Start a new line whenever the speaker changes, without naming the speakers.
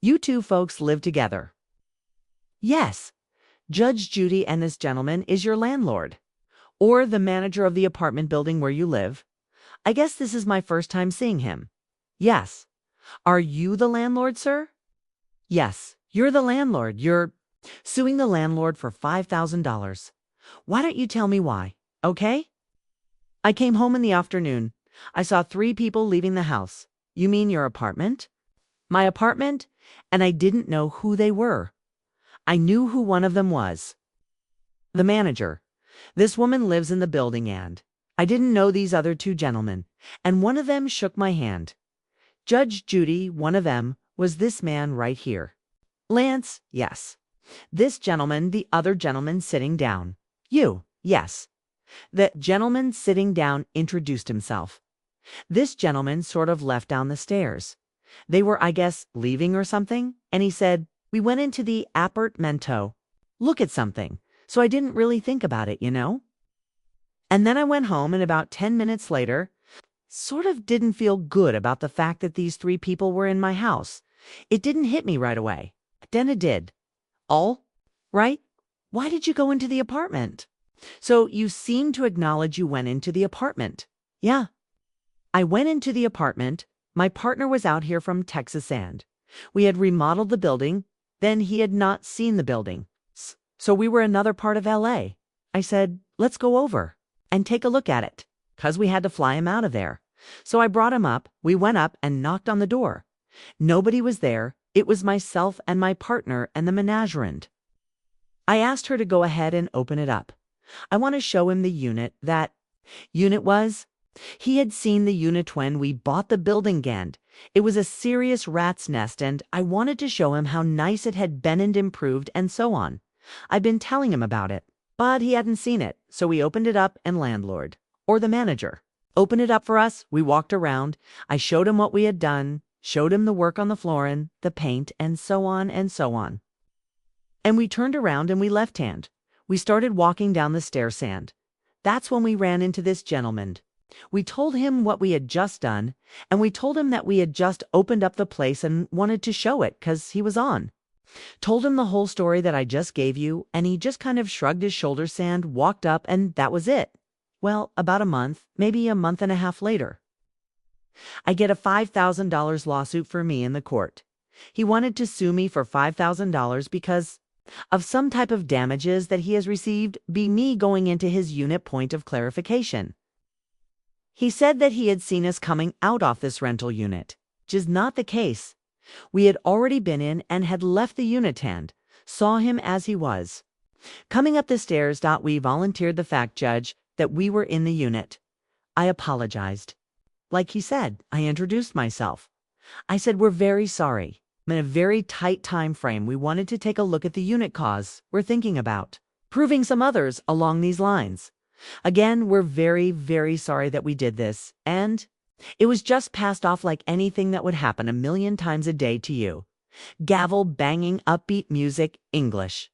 You two folks live together. Yes. Judge Judy and this gentleman is your landlord. Or the manager of the apartment building where you live. I guess this is my first time seeing him. Yes. Are you the landlord, sir? Yes, you're the landlord. You're suing the landlord for $5,000. Why don't you tell me why, okay? I came home in the afternoon. I saw 3 people leaving the house. You mean your apartment? My apartment? And I didn't know who they were. I knew who one of them was. The manager. This woman lives in the building and I didn't know these other 2 gentlemen, and one of them shook my hand. Judge Judy, one of them, was this man right here. Lance, yes. This gentleman, the other gentleman sitting down. You, yes. The gentleman sitting down introduced himself. This gentleman sort of left down the stairs. They were, I guess, leaving or something, and he said, "We went into the apartmento. Look at something." So I didn't really think about it, you know? And then I went home, and about 10 minutes later, sort of didn't feel good about the fact that these 3 people were in my house. It didn't hit me right away. Then it did. All right? Why did you go into the apartment? So you seem to acknowledge you went into the apartment. Yeah. I went into the apartment. My partner was out here from Texas and we had remodeled the building. Then he had not seen the building. So we were another part of LA. I said, let's go over and take a look at it, 'cause we had to fly him out of there. So I brought him up. We went up and knocked on the door. Nobody was there. It was myself and my partner and the menagerand. I asked her to go ahead and open it up. I want to show him the unit. That unit was. He had seen the unit when we bought the building and it was a serious rat's nest, and I wanted to show him how nice it had been and improved and so on. I'd been telling him about it, but he hadn't seen it, so we opened it up and landlord, or the manager, opened it up for us. We walked around. I showed him what we had done, showed him the work on the flooring, the paint, and so on and so on. And we turned around and we left-hand. We started walking down the stairs and that's when we ran into this gentleman. We told him what we had just done, and we told him that we had just opened up the place and wanted to show it 'cause he was on. Told him the whole story that I just gave you, and he just kind of shrugged his shoulders and walked up, and that was it. Well, about a month, maybe a month and a half later, I get a $5,000 lawsuit for me in the court. He wanted to sue me for $5,000 because of some type of damages that he has received be me going into his unit. Point of clarification. He said that he had seen us coming out off this rental unit, which is not the case. We had already been in and had left the unit and saw him as he was. Coming up the stairs. We volunteered the fact, Judge, that we were in the unit. I apologized. Like he said, I introduced myself. I said we're very sorry. In a very tight time frame, we wanted to take a look at the unit cause we're thinking about proving some others along these lines. Again, we're very, very sorry that we did this, and it was just passed off like anything that would happen a million times a day to you. Gavel banging, upbeat music, English.